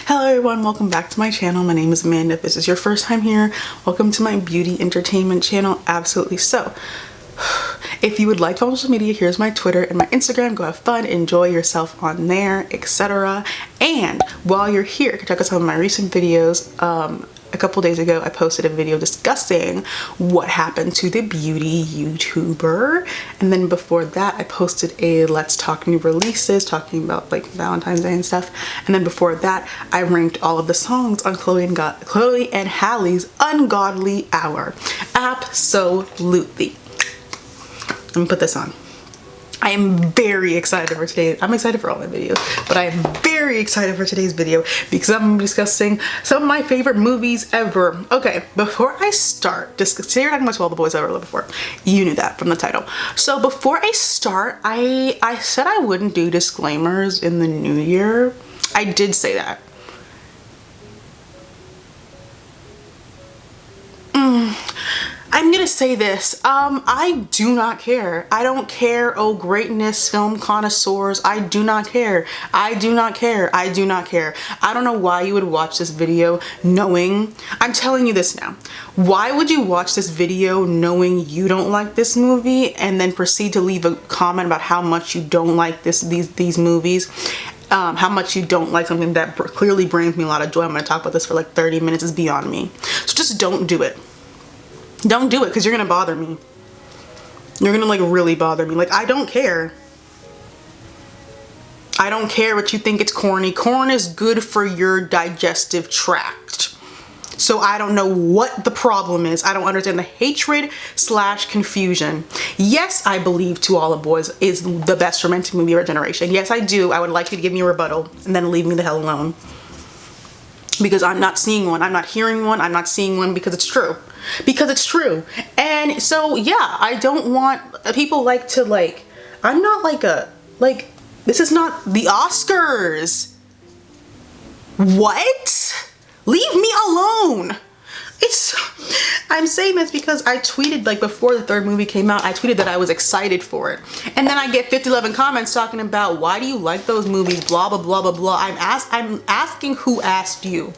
Hello everyone, welcome back to my channel. My name is Amanda. If this is your first time here, welcome to my beauty entertainment channel. Absolutely. So if you would like to follow social media, here's my Twitter and my Instagram. Go have fun, enjoy yourself on there, etc. And while you're here, you can check out some of my recent videos. A couple days ago, I posted a video discussing what happened to the beauty YouTuber. And then before that, I posted a Let's Talk New Releases talking about like Valentine's Day and stuff. And then before that, I ranked all of the songs on Chloe and Halle's Ungodly Hour. Absolutely. Let me put this on. I am very excited for today. I'm excited for all my videos, but I am very excited for today's video because I'm discussing some of my favorite movies ever. Okay, before I start, just say you're talking about all the boys I ever loved before. You knew that from the title. So before I start, I said I wouldn't do disclaimers in the new year. I did say that. I'm gonna say this, I do not care. I don't care, oh greatness, film connoisseurs. I do not care. I do not care. I do not care. I don't know why you would watch this video knowing, I'm telling you this now. Why would you watch this video knowing you don't like this movie and then proceed to leave a comment about how much you don't like these movies? How much you don't like something that clearly brings me a lot of joy. I'm gonna talk about this for like 30 minutes. It's beyond me. So just don't do it. Don't do it because you're gonna bother me. You're gonna like really bother me. Like, I don't care. I don't care what you think it's corny. Corn is good for your digestive tract. So I don't know what the problem is. I don't understand the hatred / confusion. Yes, I believe To All the Boys is the best romantic movie of our generation. Yes, I do. I would like you to give me a rebuttal and then leave me the hell alone. Because I'm not seeing one. I'm not hearing one. I'm not seeing one because it's true. Because it's true. And so, yeah, I don't want people like to like, I'm not like this is not the Oscars. What? Leave me alone. I'm saying this because I tweeted like before the third movie came out, I tweeted that I was excited for it. And then I get 11 comments talking about why do you like those movies, blah, blah, blah, blah, blah. I'm asking who asked you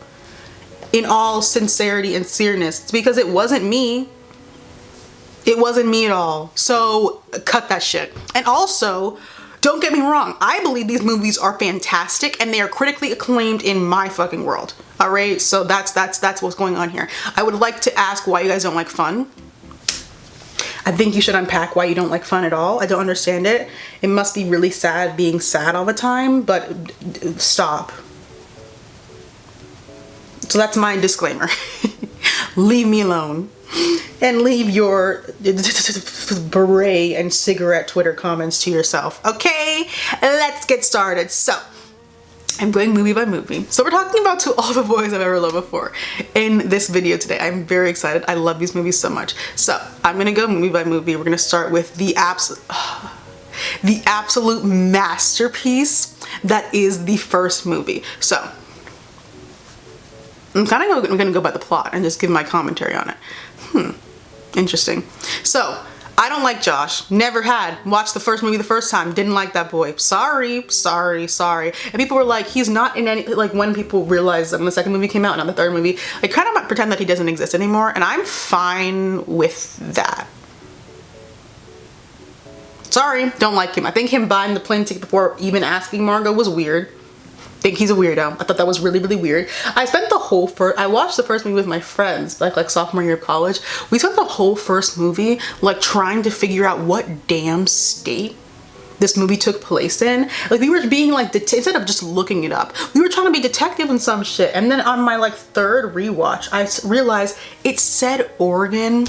in all sincerity and seriousness. It's because it wasn't me. It wasn't me at all. So cut that shit. And also, don't get me wrong, I believe these movies are fantastic and they are critically acclaimed in my fucking world. All right, so that's what's going on here. I would like to ask why you guys don't like Fun. I think you should unpack why you don't like Fun at all. I don't understand it. It must be really sad being sad all the time, but stop. So that's my disclaimer. Leave me alone. And leave your beret and cigarette Twitter comments to yourself. Okay, let's get started. So, I'm going movie by movie. So we're talking about To All the Boys I've Ever Loved Before in this video today. I'm very excited. I love these movies so much. So, I'm gonna go movie by movie. We're gonna start with the absolute masterpiece that is the first movie. So, I'm gonna go by the plot and just give my commentary on it. Interesting. So, I don't like Josh. Never had. Watched the first movie the first time. Didn't like that boy. Sorry, sorry, sorry. And people were like, he's not in any, like when people realized that when the second movie came out and on the third movie, like kind of pretend that he doesn't exist anymore. And I'm fine with that. Sorry, don't like him. I think him buying the plane ticket before even asking Margot was weird. I think he's a weirdo. I thought that was really, really weird. I watched the first movie with my friends, like sophomore year of college. We spent the whole first movie like trying to figure out what damn state this movie took place in. Like we were being like, instead of just looking it up, we were trying to be detective and some shit. And then on my like third rewatch, I realized it said Oregon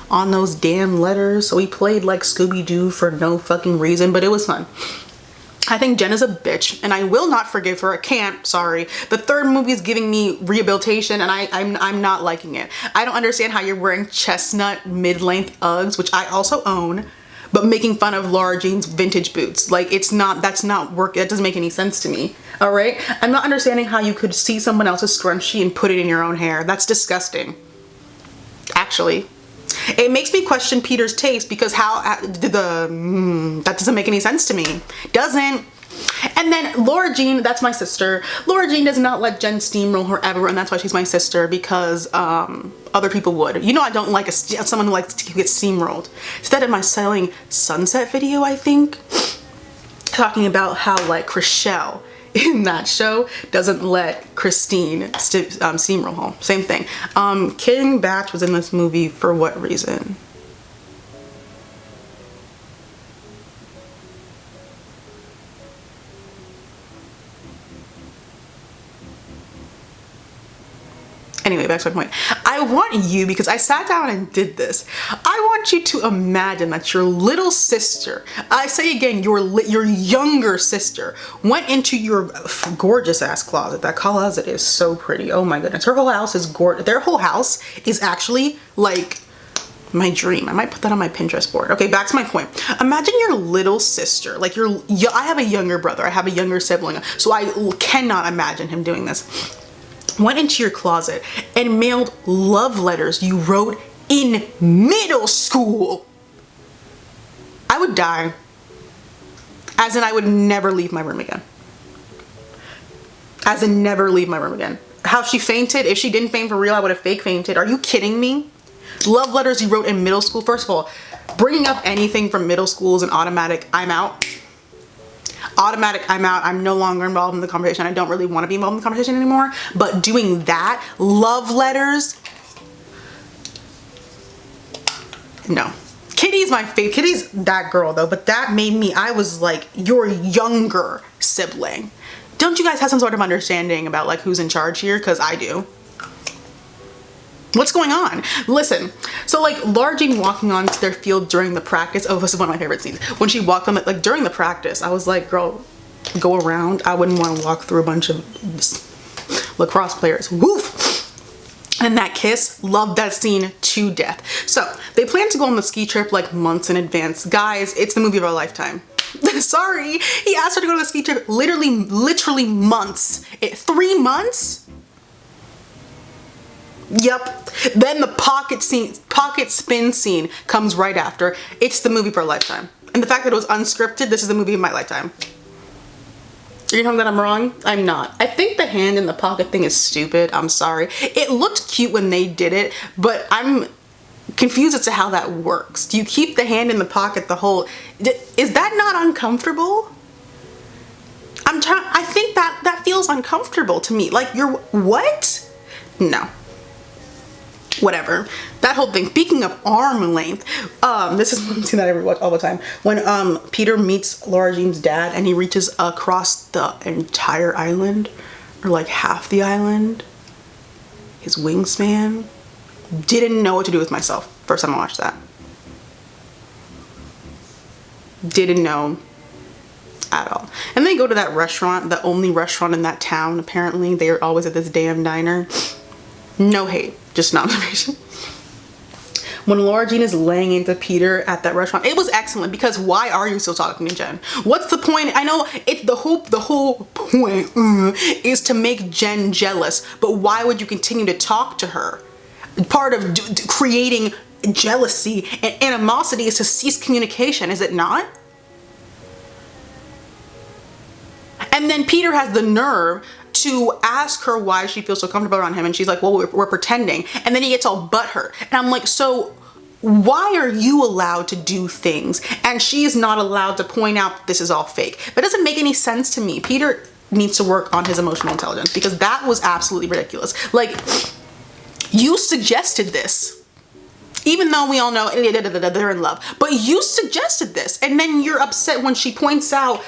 on those damn letters. So we played like Scooby-Doo for no fucking reason, but it was fun. I think Jen is a bitch and I will not forgive her. I can't, sorry. The third movie is giving me rehabilitation and I'm not liking it. I don't understand how you're wearing chestnut mid-length Uggs, which I also own, but making fun of Laura Jean's vintage boots. Like that's not work. That doesn't make any sense to me. All right. I'm not understanding how you could see someone else's scrunchie and put it in your own hair. That's disgusting. Actually. It makes me question Peter's taste because that doesn't make any sense to me. Doesn't. And then Laura Jean, that's my sister. Laura Jean does not let Jen steamroll her ever, and that's why she's my sister, because other people would. You know, I don't like someone who likes to get steamrolled. Instead of my Selling Sunset video, I think, talking about how like Chriselle in that show doesn't let Christine steamroll home. Same thing. King Batch was in this movie for what reason? Anyway, back to my point. I want you, because I sat down and did this, I want you to imagine that your little sister, I say again, your younger sister, went into your gorgeous ass closet. That closet is so pretty. Oh my goodness. Her whole house is gorgeous. Their whole house is actually like my dream. I might put that on my Pinterest board. Okay, back to my point. Imagine your little sister, like I have a younger brother, I have a younger sibling, so I cannot imagine him doing this. Went into your closet and mailed love letters you wrote in middle school. I would die. As in, I would never leave my room again. As in, never leave my room again. How she fainted, if she didn't faint for real, I would have fake fainted. Are you kidding me? Love letters you wrote in middle school. First of all, bringing up anything from middle school is an automatic I'm out. Automatic I'm out. I'm no longer involved in the conversation. I don't really want to be involved in the conversation anymore. But doing that, love letters, no. Kitty's my favorite. Kitty's that girl though, but that made me, I was like your younger sibling. Don't you guys have some sort of understanding about like who's in charge here? Because I do. What's going on? Listen, so like Laura Jean walking onto their field during the practice. Oh, this is one of my favorite scenes. When she walked on it, like during the practice, I was like, girl, go around. I wouldn't want to walk through a bunch of lacrosse players. Woof. And that kiss, loved that scene to death. So they plan to go on the ski trip like months in advance. Guys, it's the movie of our lifetime. Sorry, he asked her to go to the ski trip literally months. 3 months? Yep. Then the pocket spin scene comes right after. It's the movie for a lifetime. And the fact that it was unscripted, this is the movie of my lifetime. Are you telling me that I'm wrong? I'm not. I think the hand in the pocket thing is stupid. I'm sorry. It looked cute when they did it, but I'm confused as to how that works. Do you keep the hand in the pocket the whole... Is that not uncomfortable? I think that feels uncomfortable to me. Like, you're... What? No. Whatever. That whole thing. Speaking of arm length, this is one thing that I watch all the time. When Peter meets Laura Jean's dad and he reaches across the entire island, or like half the island, his wingspan, didn't know what to do with myself first time I watched that. Didn't know at all. And they go to that restaurant, the only restaurant in that town apparently. They are always at this damn diner. No hate, just an observation. When Laura Jean is laying into Peter at that restaurant, it was excellent, because why are you still talking to Jen? What's the point? I know it's the whole point is to make Jen jealous, but why would you continue to talk to her? Part of creating jealousy and animosity is to cease communication, is it not? And then Peter has the nerve to ask her why she feels so comfortable around him, and she's like, well, we're pretending. And then he gets all butthurt. And I'm like, so why are you allowed to do things and she's not allowed to point out that this is all fake? That doesn't make any sense to me. Peter needs to work on his emotional intelligence, because that was absolutely ridiculous. Like, you suggested this, even though we all know they're in love, but you suggested this, and then you're upset when she points out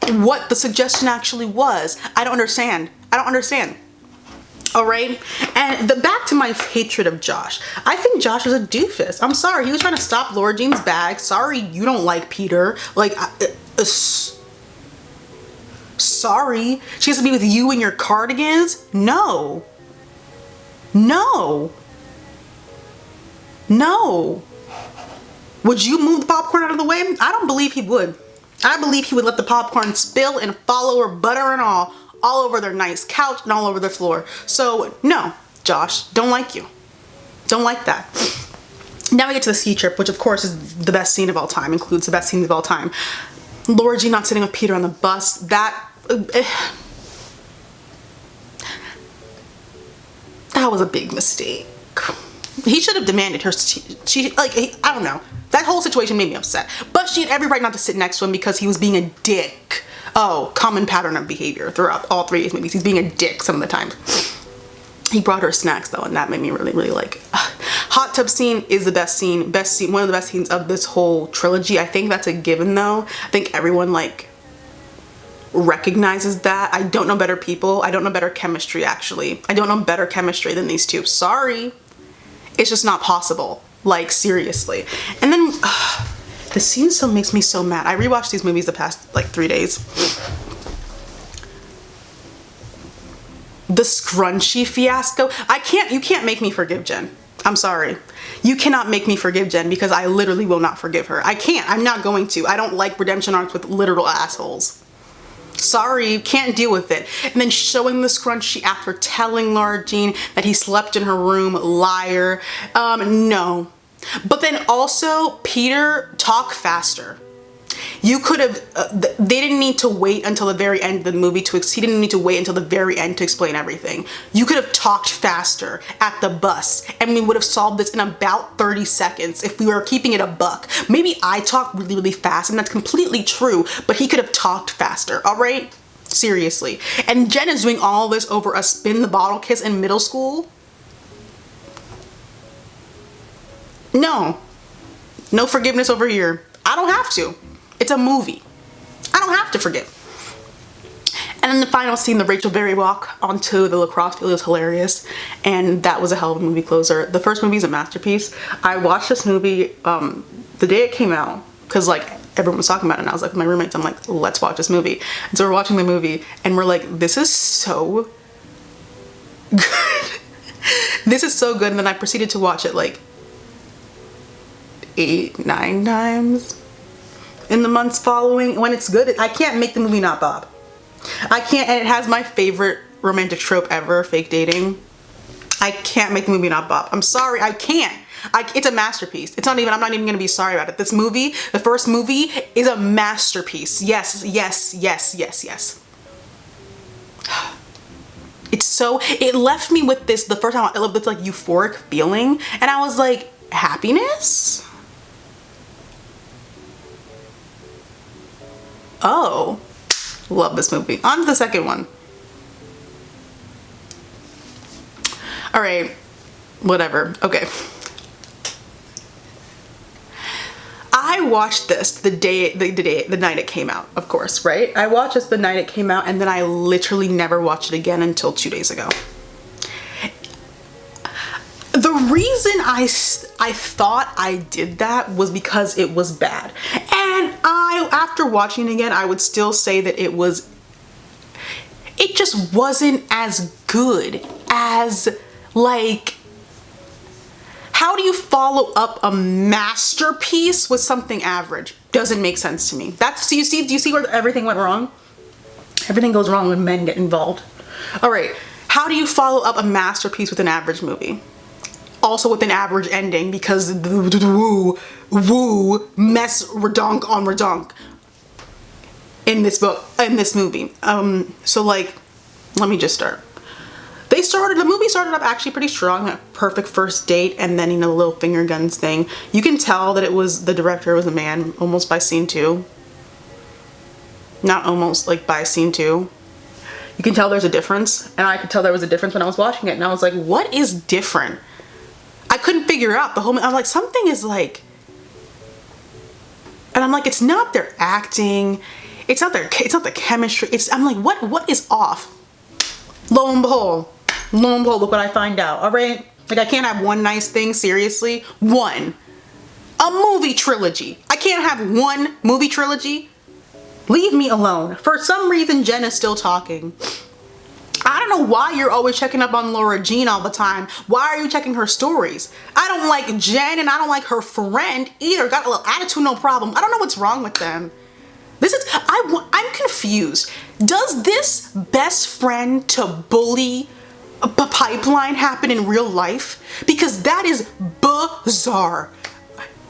what the suggestion actually was. I don't understand. I don't understand. All right. And back to my hatred of Josh. I think Josh is a doofus. I'm sorry. He was trying to stop Laura Jean's bag. Sorry you don't like Peter. Like, sorry. She has to be with you in your cardigans? No. No. No. Would you move the popcorn out of the way? I don't believe he would. I believe he would let the popcorn spill and fall over, butter and all over their nice couch and all over their floor. So no, Josh, don't like you. Don't like that. Now we get to the ski trip, which of course is the best scene of all time, includes the best scenes of all time. Laura Jean not sitting with Peter on the bus, that was a big mistake. He should have demanded her, I don't know. That whole situation made me upset. But she had every right not to sit next to him because he was being a dick. Oh, common pattern of behavior throughout all three of these movies. He's being a dick some of the times. He brought her snacks though, and that made me really, really like. Hot tub scene is the best scene, one of the best scenes of this whole trilogy. I think that's a given though. I think everyone like recognizes that. I don't know better people. I don't know better chemistry actually. I don't know better chemistry than these two. Sorry. It's just not possible. Like seriously. And then the scene still makes me so mad. I rewatched these movies the past like 3 days. The scrunchie fiasco. You can't make me forgive Jen. I'm sorry. You cannot make me forgive Jen because I literally will not forgive her. I can't. I'm not going to. I don't like redemption arcs with literal assholes. Sorry, can't deal with it. And then showing the scrunchie after telling Laura Jean that he slept in her room, liar. No. But then also, Peter, talk faster. You could have, they didn't need to wait until the very end of the movie he didn't need to wait until the very end to explain everything. You could have talked faster at the bus and we would have solved this in about 30 seconds if we were keeping it a buck. Maybe I talk really, really fast and that's completely true, but he could have talked faster, all right? Seriously. And Jen is doing all this over a spin the bottle kiss in middle school? No. No forgiveness over here. I don't have to. It's a movie. I don't have to forgive. And then the final scene, the Rachel Berry walk onto the lacrosse field, was hilarious. And that was a hell of a movie closer. The first movie is a masterpiece. I watched this movie the day it came out because like everyone was talking about it and I was like with my roommates, I'm like, let's watch this movie. And so we're watching the movie and we're like, this is so good. This is so good. And then I proceeded to watch it like 8, 9 times in the months following. When it's good, I can't make the movie not bob. I can't, and it has my favorite romantic trope ever, fake dating. I can't make the movie not bob. I'm sorry, I can't. It's a masterpiece. I'm not even gonna be sorry about it. This movie, the first movie, is a masterpiece. Yes, yes, yes, yes, yes. It left me with this, the first time I loved this like euphoric feeling, and I was like, happiness? Oh, love this movie. On to the second one. All right, whatever. Okay. I watched this the night it came out, of course, right? I watched this the night it came out and then I literally never watched it again until 2 days ago. The reason I thought I did that was because it was bad. And after watching it again, I would still say that it just wasn't as good as like, how do you follow up a masterpiece with something average? Doesn't make sense to me. Do you see where everything went wrong? Everything goes wrong when men get involved. All right, how do you follow up a masterpiece with an average movie? Also with an average ending, because woo mess redonk on redonk in this movie. So like, let me just start. The movie started up actually pretty strong, a perfect first date, and then, you know, the little finger guns thing. You can tell that the director was a man almost by scene 2. Not almost, like by scene 2. You can tell there's a difference, and I could tell there was a difference when I was watching it, and I was like, what is different? I couldn't figure out the whole, I'm like, something is like, and I'm like, it's not their acting, it's not the chemistry, I'm like, what is off? Lo and behold, look what I find out, all right? Like, I can't have one nice thing, seriously. One. A movie trilogy. I can't have one movie trilogy. Leave me alone. For some reason, Jen is still talking. I don't know why you're always checking up on Laura Jean all the time. Why are you checking her stories? I don't like Jen and I don't like her friend either. Got a little attitude, no problem. I don't know what's wrong with them. I'm confused. Does this best friend to bully pipeline happen in real life? Because that is bizarre.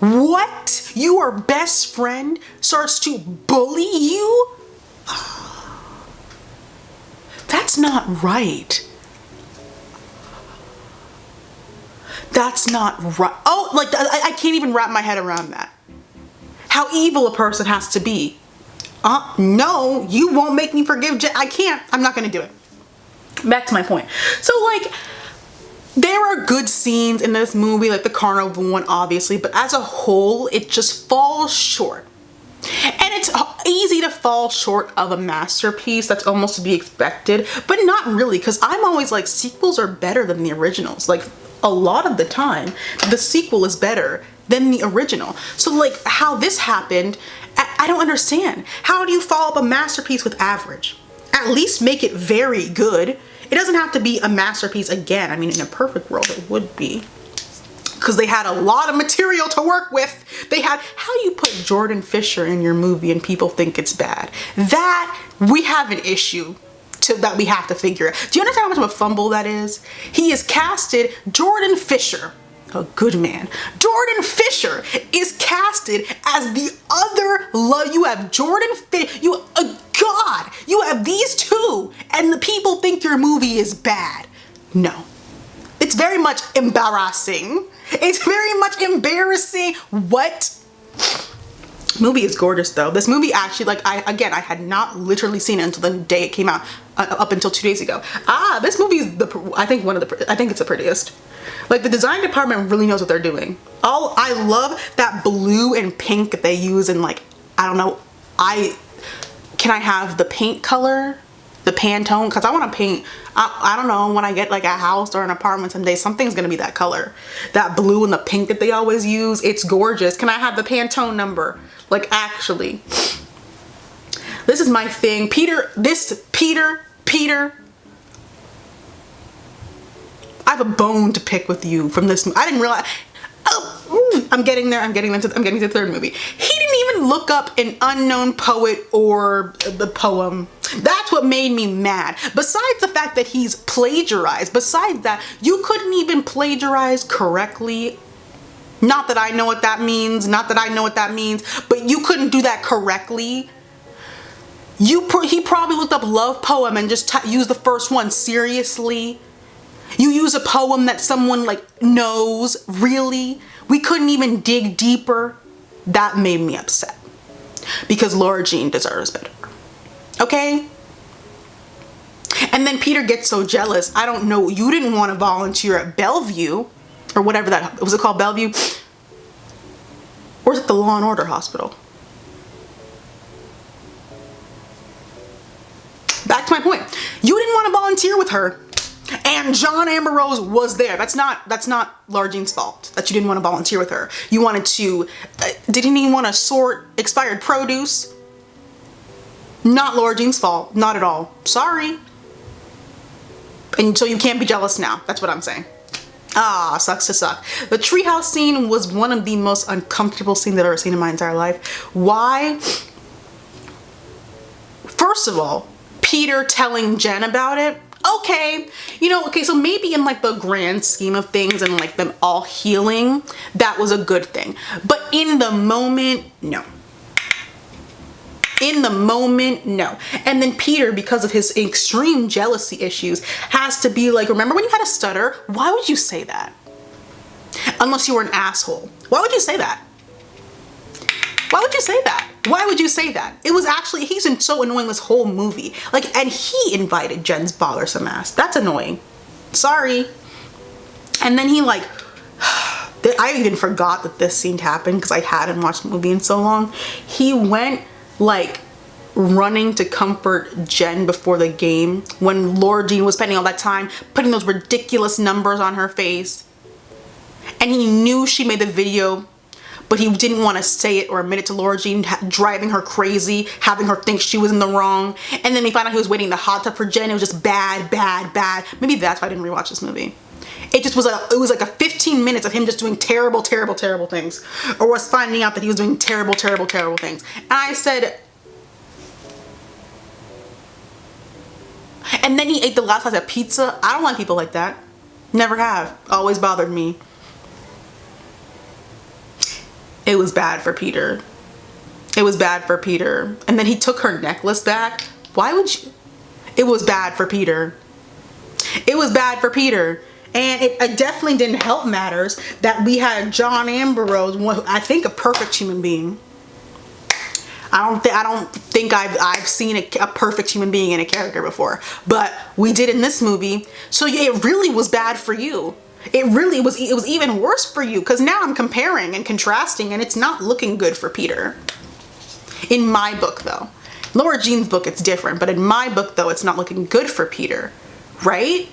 What? Your best friend starts to bully you? That's not right. That's not right. Oh, like I can't even wrap my head around that. How evil a person has to be. No, you won't make me forgive I can't. I'm not gonna do it. Back to my point. So like, there are good scenes in this movie, like the carnival one, obviously, but as a whole, it just falls short. And it's easy to fall short of a masterpiece. That's almost to be expected, but not really, because I'm always like, sequels are better than the originals. Like, a lot of the time, the sequel is better than the original. So like, how this happened, I don't understand. How do you follow up a masterpiece with average? At least make it very good. It doesn't have to be a masterpiece again. I mean, in a perfect world, it would be, because they had a lot of material to work with. They had, how do you put Jordan Fisher in your movie and people think it's bad? That, we have an issue that we have to figure out. Do you understand how much of a fumble that is? He is casted, Jordan Fisher, a good man. Jordan Fisher is casted as the other love. You have Jordan Fisher, God, you have these two, and the people think your movie is bad. No. It's very much embarrassing. It's very much embarrassing. What? Movie is gorgeous though. This movie actually, like, I had not literally seen it until the day it came out, up until 2 days ago. This movie is I think it's the prettiest. Like, the design department really knows what they're doing. I love that blue and pink that they use in, like, I don't know, can I have the paint color? The Pantone, because I want to paint, I don't know, when I get like a house or an apartment someday, something's gonna be that color. That blue and the pink that they always use, it's gorgeous. Can I have the Pantone number? Like, actually, this is my thing. Peter, I have a bone to pick with you from this. I didn't realize, I'm getting there. I'm getting to the third movie. He didn't even look up an unknown poet or the poem. That's what made me mad. Besides the fact that he's plagiarized, besides that, you couldn't even plagiarize correctly. Not that I know what that means, but you couldn't do that correctly. He probably looked up love poem and just used the first one. Seriously? You use a poem that someone like knows? Really? We couldn't even dig deeper? That made me upset. Because Laura Jean deserves better. Okay? And then Peter gets so jealous. I don't know, you didn't want to volunteer at Bellevue, or whatever that, was it called Bellevue? Or is it the Law and Order Hospital? Back to my point. You didn't want to volunteer with her. And John Ambrose was there. That's not Laura Jean's fault that you didn't want to volunteer with her. You wanted to, didn't even want to sort expired produce. Not Laura Jean's fault, not at all. Sorry. And so you can't be jealous now. That's what I'm saying. Sucks to suck. The treehouse scene was one of the most uncomfortable scenes I've ever seen in my entire life. Why? First of all, Peter telling Jen about it. Okay, so maybe in like the grand scheme of things and like them all healing, that was a good thing. But in the moment, no. In the moment, no. And then Peter, because of his extreme jealousy issues, has to be like, remember when you had a stutter? Why would you say that? Unless you were an asshole. Why would you say that? Why would you say that? Why would you say that? It was actually, he's been so annoying this whole movie. Like, and he invited Jen's bothersome ass. That's annoying. Sorry. And then he like, I even forgot that this scene happened because I hadn't watched the movie in so long. He went like running to comfort Jen before the game when Laura Jean was spending all that time putting those ridiculous numbers on her face. And he knew she made the video, but he didn't want to say it or admit it to Laura Jean, driving her crazy, having her think she was in the wrong. And then we found out he was waiting in the hot tub for Jen. It was just bad, bad, bad. Maybe that's why I didn't rewatch this movie. It just was like a 15 minutes of him just doing terrible, terrible, terrible things. Or was finding out that he was doing terrible, terrible, terrible things. And I said, And then he ate the last slice of pizza. I don't like people like that. Never have. Always bothered me. It was bad for Peter. It was bad for Peter. And then he took her necklace back. Why would you? It was bad for Peter. It was bad for Peter. And it definitely didn't help matters that we had John Ambrose, I think a perfect human being. I don't think I've seen a perfect human being in a character before, but we did in this movie. So yeah, it really was bad for you. It was even worse for you, because now I'm comparing and contrasting, and it's not looking good for Peter. In my book, though. Laura Jean's book, it's different, but in my book, though, it's not looking good for Peter, right?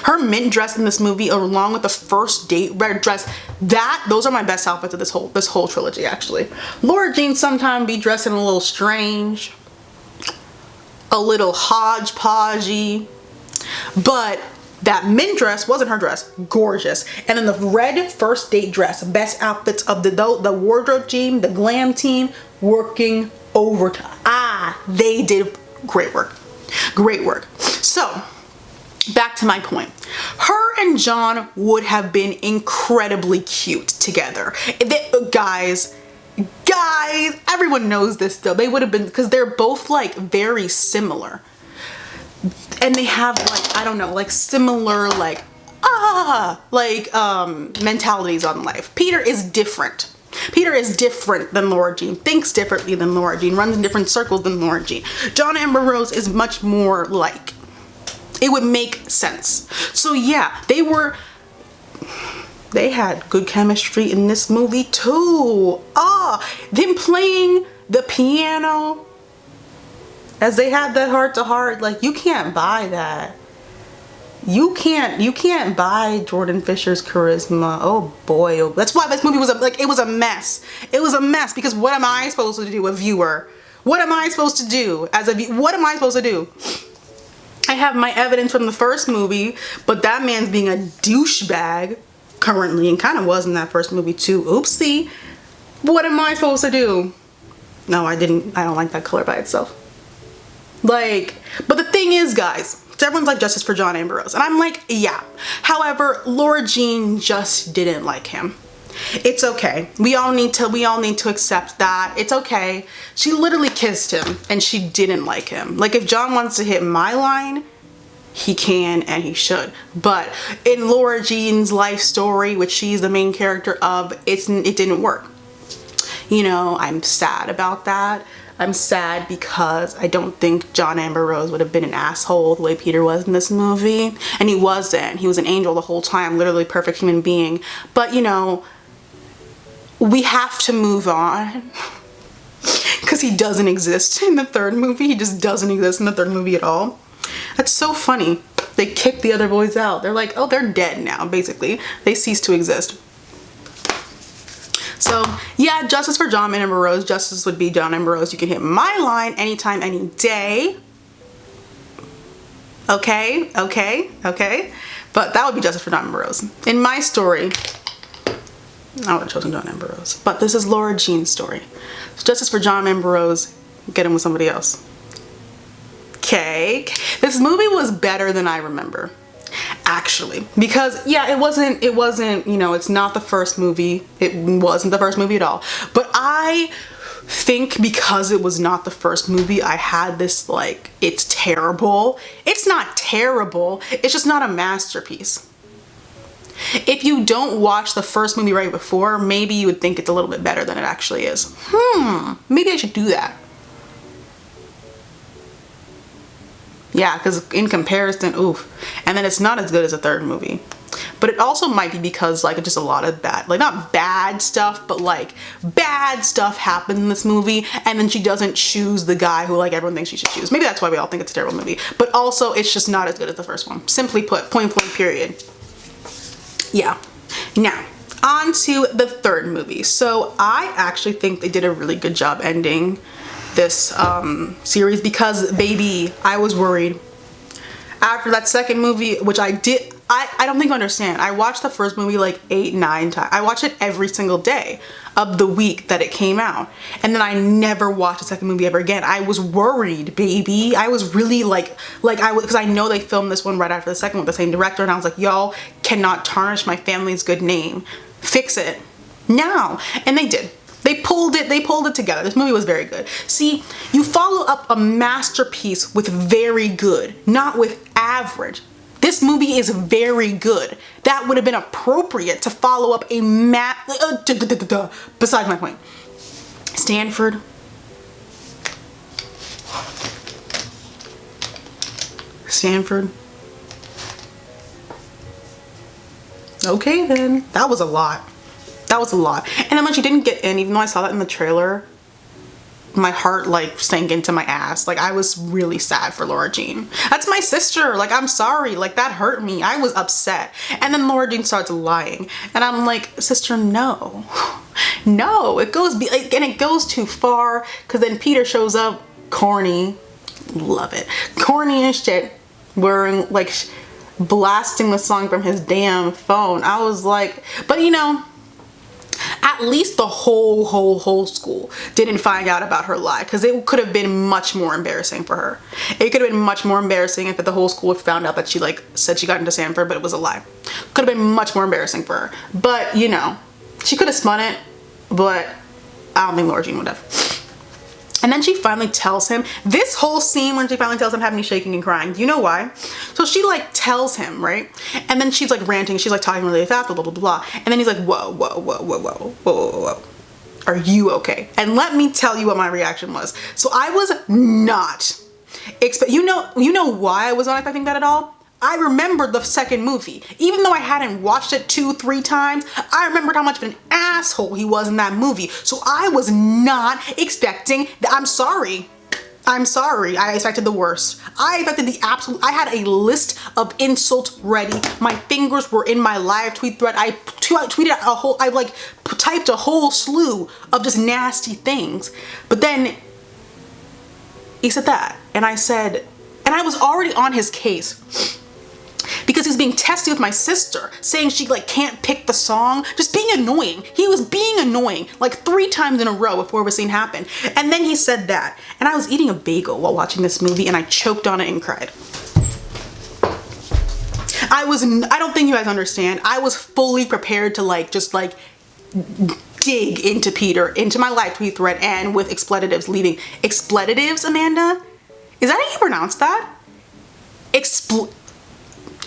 Her mint dress in this movie, along with the first date red dress, those are my best outfits of this whole trilogy, actually. Laura Jean sometimes be dressing a little strange, a little hodgepodgey, but that mint dress wasn't her dress. Gorgeous. And then the red first date dress, best outfits of the wardrobe team, the glam team, working overtime. They did great work. Great work. So, back to my point. Her and John would have been incredibly cute together. Guys, everyone knows this though. They would have been, because they're both like very similar. And they have like, I don't know, like similar mentalities on life. Peter is different. Peter is different than Laura Jean, thinks differently than Laura Jean, runs in different circles than Laura Jean. John Ambrose is much more like, it would make sense. So yeah, they had good chemistry in this movie too. Them playing the piano as they had that heart to heart, like, you can't buy that. You can't buy Jordan Fisher's charisma. Oh boy, oh, that's why this movie was it was a mess. It was a mess, because what am I supposed to do, a viewer? What am I supposed to do as a viewer? What am I supposed to do? I have my evidence from the first movie, but that man's being a douchebag currently, and kind of was in that first movie too. Oopsie. What am I supposed to do? No, I don't like that color by itself. Like, but the thing is, guys, everyone's like, justice for John Ambrose, and I'm like, yeah. However, Laura Jean just didn't like him. It's okay. We all need to accept that. It's okay. She literally kissed him and she didn't like him. Like, if John wants to hit my line, he can and he should. But in Laura Jean's life story, which she's the main character of, it didn't work. You know, I'm sad about that. I'm sad because I don't think John Ambrose would have been an asshole the way Peter was in this movie. And he wasn't. He was an angel the whole time, literally perfect human being. But, you know, we have to move on. Because he doesn't exist in the third movie. He just doesn't exist in the third movie at all. That's so funny. They kicked the other boys out. They're like, oh, they're dead now, basically. They cease to exist. So yeah, justice for John Ambrose. Justice would be John Ambrose. You can hit my line anytime, any day. Okay. But that would be justice for John Ambrose. In my story, I would have chosen John Ambrose. But this is Laura Jean's story. So justice for John Ambrose. Get him with somebody else. Okay. This movie was better than I remember. Actually, because yeah, it wasn't, you know, it's not the first movie. It wasn't the first movie at all. But I think because it was not the first movie, I had this like, it's terrible. It's not terrible. It's just not a masterpiece. If you don't watch the first movie right before, maybe you would think it's a little bit better than it actually is. Maybe I should do that. Yeah, because in comparison, oof. And then it's not as good as the third movie. But it also might be because like just a lot of bad, like not bad stuff, but like bad stuff happened in this movie. And then she doesn't choose the guy who like everyone thinks she should choose. Maybe that's why we all think it's a terrible movie. But also it's just not as good as the first one. Simply put, point blank period. Yeah. Now, on to the third movie. So I actually think they did a really good job ending this series, because baby, I was worried after that second movie, which I did. I don't think you understand. I watched the first movie like 8, 9 times. I watched it every single day of the week that it came out. And then I never watched the second movie ever again. I was worried, baby. I was really because I know they filmed this one right after the second with the same director. And I was like, y'all cannot tarnish my family's good name. Fix it now. And they did. They pulled it together. This movie was very good. See, you follow up a masterpiece with very good, not with average. This movie is very good. That would have been appropriate to follow up a besides my point. Stanford. Okay then. That was a lot. That was a lot. And then when she didn't get in, even though I saw that in the trailer, my heart like sank into my ass. Like I was really sad for Laura Jean. That's my sister. Like I'm sorry. Like that hurt me. I was upset. And then Laura Jean starts lying. And I'm like, sister, no. No. It goes, and it goes too far. Because then Peter shows up corny. Love it. Corny and shit. Wearing like blasting the song from his damn phone. I was like, but you know, at least the whole school didn't find out about her lie, because it could have been much more embarrassing for her. It could have been much more embarrassing if the whole school had found out that she like said she got into Stanford, but it was a lie. Could have been much more embarrassing for her. But you know, she could have spun it, but I don't think Laura Jean would have. And then she finally tells him, this whole scene when she finally tells him had me shaking and crying. Do you know why? So she like tells him, right? And then she's like ranting, she's like talking really fast, blah, blah, blah, blah. And then he's like, whoa, whoa, whoa, whoa, whoa, whoa, whoa, whoa. Are you okay? And let me tell you what my reaction was. So I was not you know why I was not expecting that at all? I remembered the second movie. Even though I hadn't watched it 2, 3 times, I remembered how much of an asshole he was in that movie. So I was not expecting that. I'm sorry. I expected the worst. I expected the absolute. I had a list of insults ready. My fingers were in my live tweet thread. I tweeted a whole, I like typed a whole slew of just nasty things. But then he said that. And I said, and I was already on his case, because he was being testy with my sister, saying she like can't pick the song, just being annoying. He was being annoying like 3 times in a row before the scene happened. And then he said that. And I was eating a bagel while watching this movie and I choked on it and cried. I don't think you guys understand. I was fully prepared to like, just like dig into Peter, into my live tweet thread, and with expletives leaving. Expletives, Amanda? Is that how you pronounce that?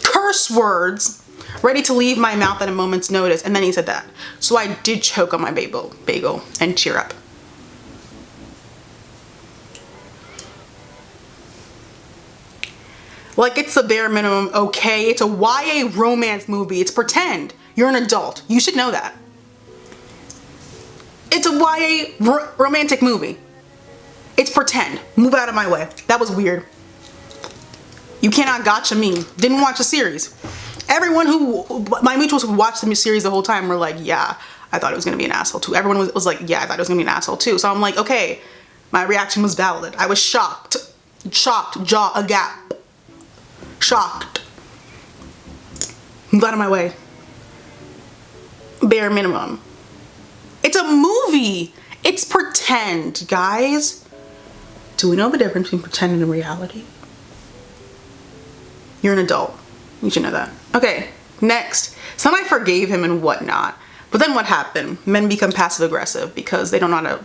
Curse words ready to leave my mouth at a moment's notice. And then he said that. So I did choke on my bagel and tear up. Like it's the bare minimum, okay? It's a YA romance movie. It's pretend. You're an adult. You should know that. It's a YA romantic movie. It's pretend. Move out of my way. That was weird. You cannot gotcha me. Didn't watch the series. Everyone my mutuals who watched the series the whole time were like, yeah, I thought it was gonna be an asshole too. Everyone was like, yeah, I thought it was gonna be an asshole too. So I'm like, okay, my reaction was valid. I was shocked. Shocked, jaw agape. Shocked. Move out of my way. Bare minimum. It's a movie. It's pretend, guys. Do we know the difference between pretend and reality? You're an adult. You should know that. Okay, next. Some I forgave him and whatnot. But then what happened? Men become passive aggressive because they don't know how to.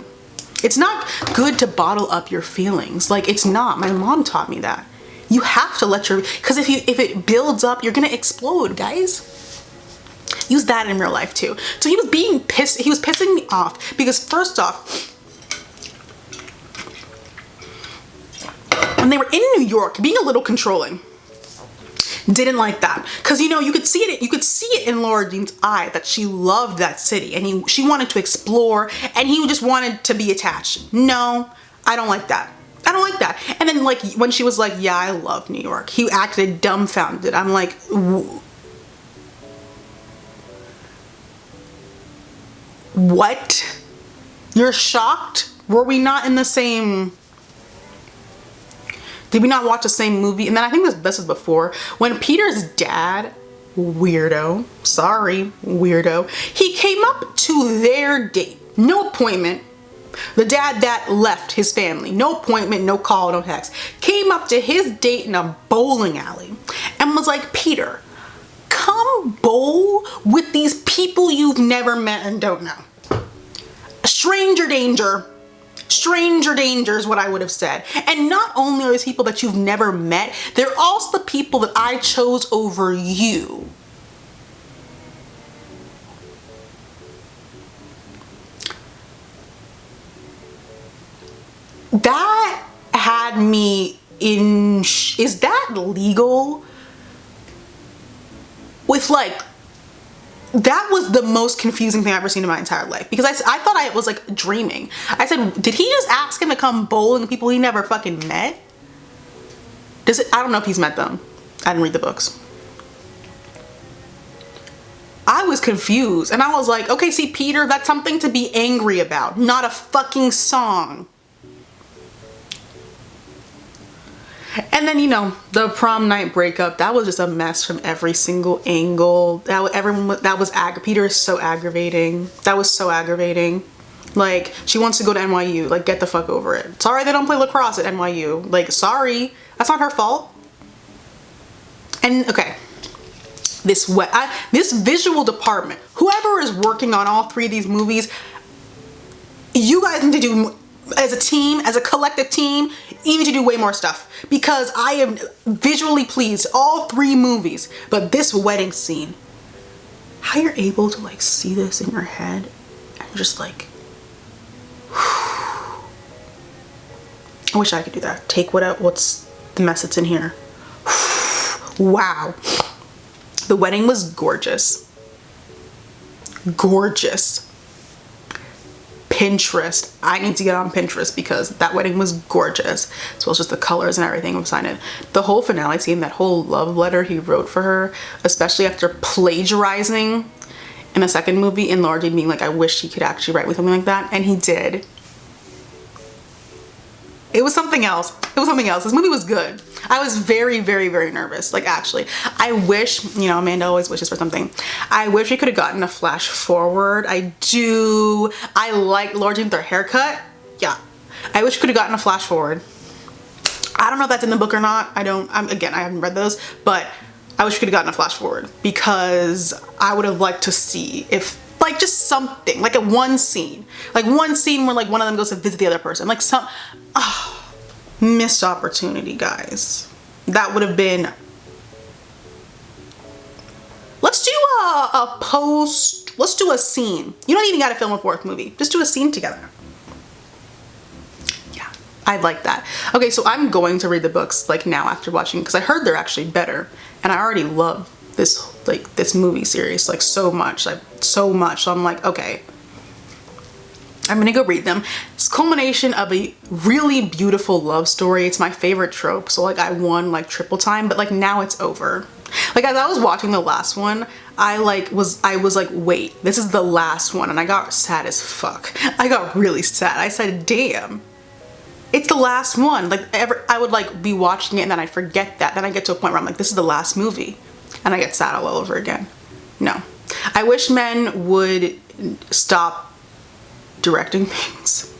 It's not good to bottle up your feelings. Like, it's not. My mom taught me that. You have to let your, because if it builds up, you're gonna explode, guys. Use that in real life too. So he was being pissed. He was pissing me off because first off, when they were in New York, being a little controlling. Didn't like that, because you know, you could see it in Laura Jean's eye that she loved that city and she wanted to explore, and he just wanted to be attached. No, I don't like that. I don't like that. And then like when she was like, yeah, I love New York, he acted dumbfounded. I'm like, what? You're shocked? Were we not in the same? Did we not watch the same movie? And then I think this is before, when Peter's dad weirdo. Sorry, weirdo. He came up to their date, no appointment. The dad that left his family, no appointment, no call, no text, came up to his date in a bowling alley and was like, Peter, come bowl with these people you've never met and don't know. Stranger danger. Stranger danger is what I would have said. And not only are these people that you've never met, they're also the people that I chose over you. That had me in, is that legal? With like, that was the most confusing thing I've ever seen in my entire life, because I thought I was like dreaming. I said, did he just ask him to come bowling with people he never fucking met? I don't know if he's met them. I didn't read the books. I was confused and I was like, okay, see, Peter, that's something to be angry about, not a fucking song. And then, you know, the prom night breakup, that was just a mess from every single angle. Peter is so aggravating. That was so aggravating. Like, she wants to go to NYU. Like, get the fuck over it. Sorry they don't play lacrosse at NYU. Like, sorry. That's not her fault. And, okay. This visual department, whoever is working on all three of these movies, you guys need to do, as a team, as a collective team, you need to do way more stuff, because I am visually pleased, all three movies, but this wedding scene, how you're able to like see this in your head and just like, I wish I could do that. Take what's the mess that's in here. Wow. The wedding was gorgeous. Gorgeous. Pinterest. I need to get on Pinterest because that wedding was gorgeous, as well as just the colors and everything beside it. The whole finale scene, that whole love letter he wrote for her, especially after plagiarizing in a second movie and largely being like, I wish he could actually write with something like that, and he did. It was something else. It was something else. This movie was good. I was very, very, very nervous. Like, actually, I wish, you know, Amanda always wishes for something. I wish we could have gotten a flash forward. I like largely with their haircut. Yeah. I wish we could have gotten a flash forward. I don't know if that's in the book or not. Again, I haven't read those, but I wish we could have gotten a flash forward, because I would have liked to see if, like, just something, like one scene where like one of them goes to visit the other person, like missed opportunity, guys. That would have been, let's do a scene. You don't even gotta film a fourth movie, just do a scene together. Yeah, I'd like that. Okay, so I'm going to read the books like now after watching, because I heard they're actually better, and I already love this movie series like so much. So I'm like, okay, I'm gonna go read them. It's a culmination of a really beautiful love story. It's my favorite trope, so like I won like triple time, but like now it's over. Like, as I was watching the last one, I was like, wait, this is the last one, and I got sad as fuck. I got really sad. I said, damn, it's the last one. Like, I would like be watching it and then I'd forget that. Then I get to a point where I'm like, this is the last movie, and I get sad all over again. No. I wish men would stop directing things.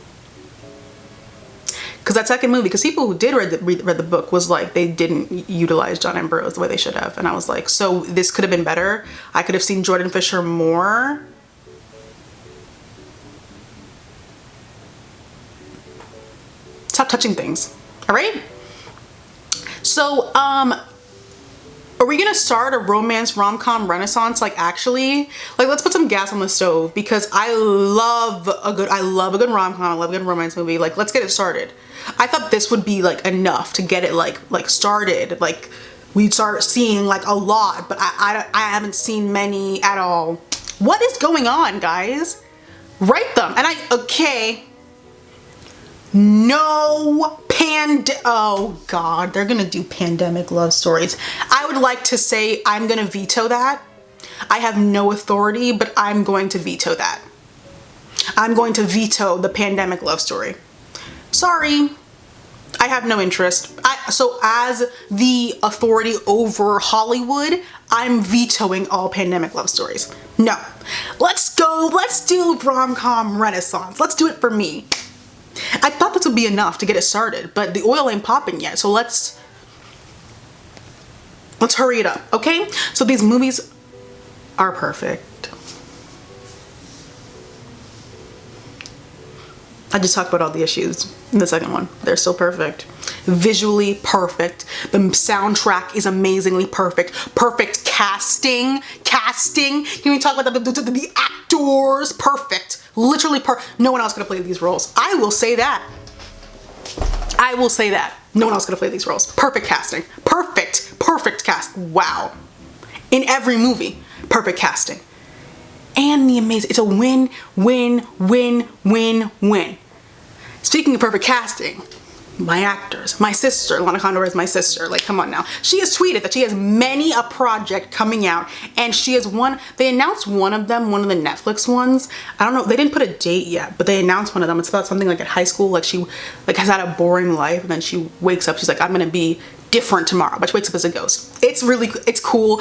Because that second movie, because people who did read the book was like, they didn't utilize John Ambrose the way they should have. And I was like, so this could have been better. I could have seen Jordan Fisher more. Stop touching things. All right? So, are we gonna start a romance rom-com renaissance? Like, actually, like, let's put some gas on the stove, because I love a good rom-com, I love a good romance movie. Like, let's get it started. I thought this would be like enough to get it like started. Like, we'd start seeing like a lot, but I haven't seen many at all. What is going on, guys? Write them. And okay. No oh God, they're gonna do pandemic love stories. I would like to say I'm gonna veto that. I have no authority, but I'm going to veto that. I'm going to veto the pandemic love story. Sorry. I have no interest. So as the authority over Hollywood, I'm vetoing all pandemic love stories. No. Let's do rom-com renaissance. Let's do it for me. I thought this would be enough to get it started, but the oil ain't popping yet, so let's hurry it up, okay? So these movies are perfect. I just talked about all the issues in the second one. They're still perfect. Visually perfect. The soundtrack is amazingly perfect. Perfect casting. Can we talk about the actors? Perfect. Literally no one else could have played these roles. I will say that. No one else could have played these roles. Perfect casting. Perfect cast. Wow. In every movie. Perfect casting. And the amazing, it's a win. Speaking of perfect casting, my actors, my sister, Lana Condor is my sister, like come on now. She has tweeted that she has many a project coming out, and she has they announced one of them, one of the Netflix ones. I don't know, they didn't put a date yet, but they announced one of them. It's about something like at high school, like she has had a boring life, and then she wakes up, she's like, I'm gonna be different tomorrow, but she wakes up as a ghost. It's cool.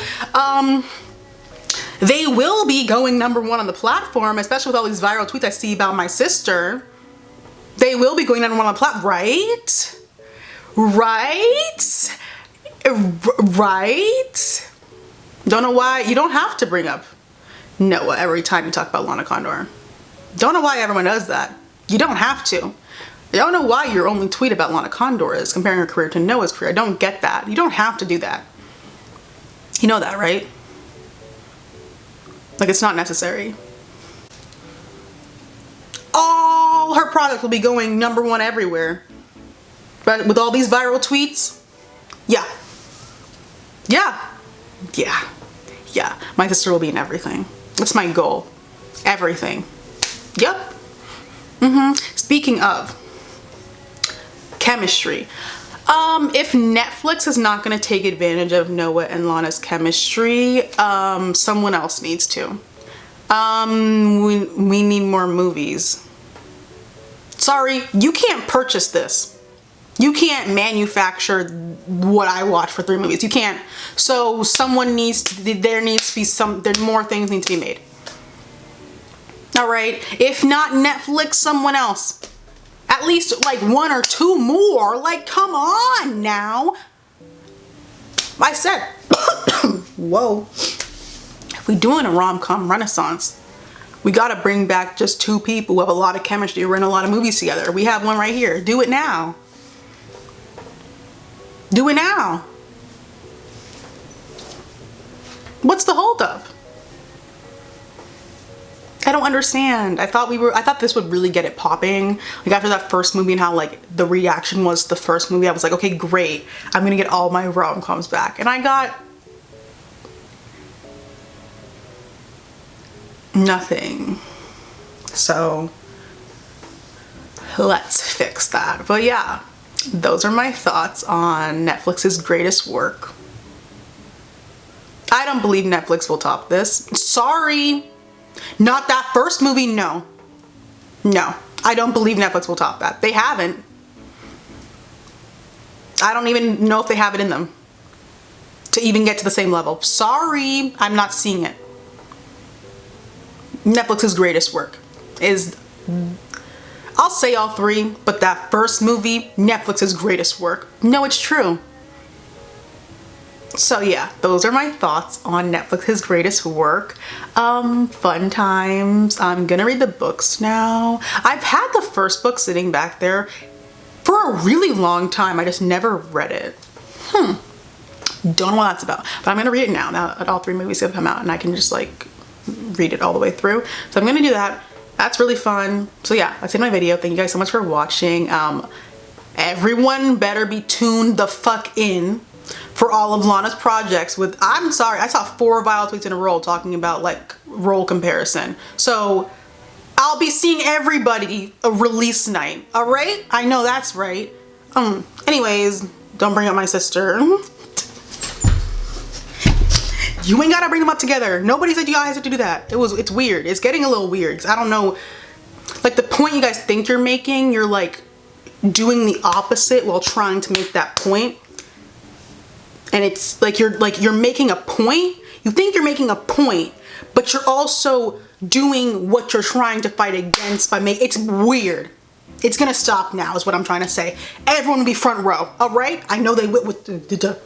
They will be going #1 on the platform, especially with all these viral tweets I see about my sister. They will be going #1 on the platform, right? Don't know why. You don't have to bring up Noah every time you talk about Lana Condor. Don't know why everyone does that. You don't have to. I don't know why your only tweet about Lana Condor is comparing her career to Noah's career. I don't get that. You don't have to do that. You know that, right? Like, it's not necessary. All her products will be going #1 everywhere. But with all these viral tweets, yeah. My sister will be in everything. That's my goal. Everything. Yep. Speaking of chemistry, if Netflix is not going to take advantage of Noah and Lana's chemistry, someone else needs to. We need more movies. Sorry, you can't purchase this. You can't manufacture what I watch for 3 movies. You can't. So more things need to be made. All right. If not Netflix, someone else. At least like 1 or 2 more. Like, come on now. I said, whoa. If we're doing a rom-com renaissance, we gotta bring back just 2 people who have a lot of chemistry, who are in a lot of movies together. We have one right here. Do it now. Do it now. What's the holdup? I don't understand. I thought this would really get it popping. Like after that first movie and how like the reaction was to the first movie, I was like, okay, great. I'm gonna get all my rom-coms back. And I got nothing. So let's fix that. But yeah, those are my thoughts on Netflix's greatest work. I don't believe Netflix will top this. Sorry. Not that first movie, no. No, I don't believe Netflix will top that. They haven't. I don't even know if they have it in them to even get to the same level. Sorry, I'm not seeing it. Netflix's greatest work is, I'll say all 3, but that first movie, Netflix's greatest work. No, it's true. So yeah, those are my thoughts on Netflix's greatest work. Fun times. I'm gonna read the books now. I've had the first book sitting back there for a really long time. I just never read it. Don't know what that's about, but I'm gonna read it now that all 3 movies have come out and I can just like read it all the way through. So I'm gonna do that. That's really fun. So yeah, that's in my video. Thank you guys so much for watching. Everyone better be tuned the fuck in for all of Lana's projects with, I'm sorry, I saw 4 viral tweets in a row talking about like role comparison. So I'll be seeing everybody a release night, all right? I know that's right. Anyways, don't bring up my sister. You ain't gotta bring them up together. Nobody said you guys had to do that. It's weird. It's getting a little weird because I don't know, like the point you guys think you're making, you're like doing the opposite while trying to make that point. And it's like you're making a point. You think you're making a point, but you're also doing what you're trying to fight against by making. It's weird. It's gonna stop now is what I'm trying to say. Everyone will be front row, all right? I know they went with the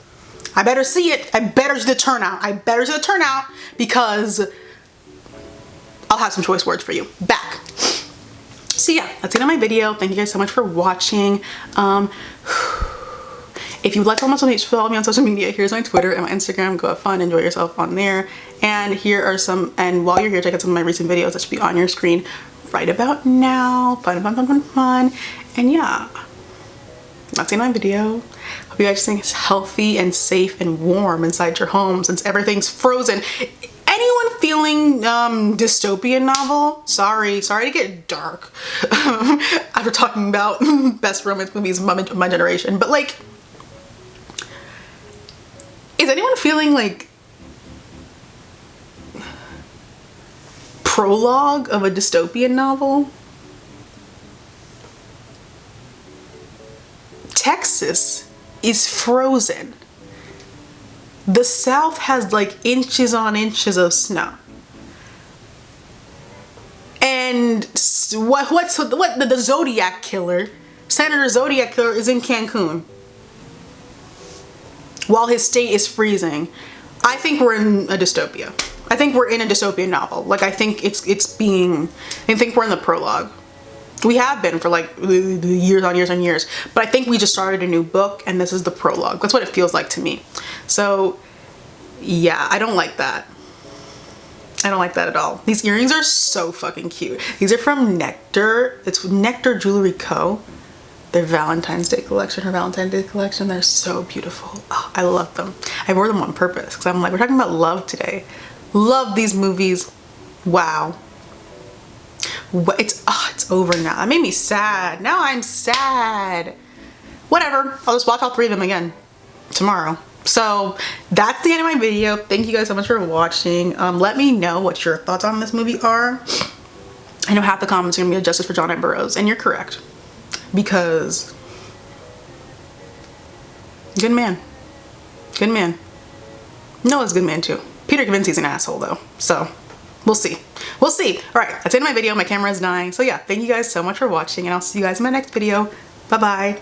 I better see it. I better see the turnout. I better see the turnout because I'll have some choice words for you. Back. So yeah, that's it on my video. Thank you guys so much for watching. If you would like to follow me on social media, here's my Twitter and my Instagram. Go have fun, enjoy yourself on there. And here are some, and while you're here, check out some of my recent videos that should be on your screen right about now. Fun, fun, fun, fun, fun. And yeah, that's it on my video. Hope you guys stay healthy and safe and warm inside your home since everything's frozen. Anyone feeling dystopian novel? Sorry to get dark after talking about best romance movies of my generation, but like, is anyone feeling like prologue of a dystopian novel? Texas is frozen. The South has like inches on inches of snow. And what the Zodiac killer, Senator Zodiac killer, is in Cancun while his state is freezing. I think we're in a dystopia. I think we're in a dystopian novel. Like, I think I think we're in the prologue. We have been for like years on years on years, but I think we just started a new book and this is the prologue. That's what it feels like to me. So yeah, I don't like that. I don't like that at all. These earrings are so fucking cute. These are from Nectar. It's Nectar Jewelry Co. Their Valentine's Day collection, her Valentine's Day collection. They're so beautiful. Oh, I love them. I wore them on purpose because I'm like, we're talking about love today. Love these movies. Wow. It's over now. That made me sad. Now I'm sad. Whatever. I'll just watch all 3 of them again tomorrow. So that's the end of my video. Thank you guys so much for watching. Let me know what your thoughts on this movie are. I know half the comments are gonna be justice for John Knight Burroughs, and you're correct. Because good man. Good man. Noah's a good man too. Peter Kavinsky's an asshole though. So we'll see. We'll see. Alright, that's the end of my video. My camera is dying. So yeah, thank you guys so much for watching and I'll see you guys in my next video. Bye bye.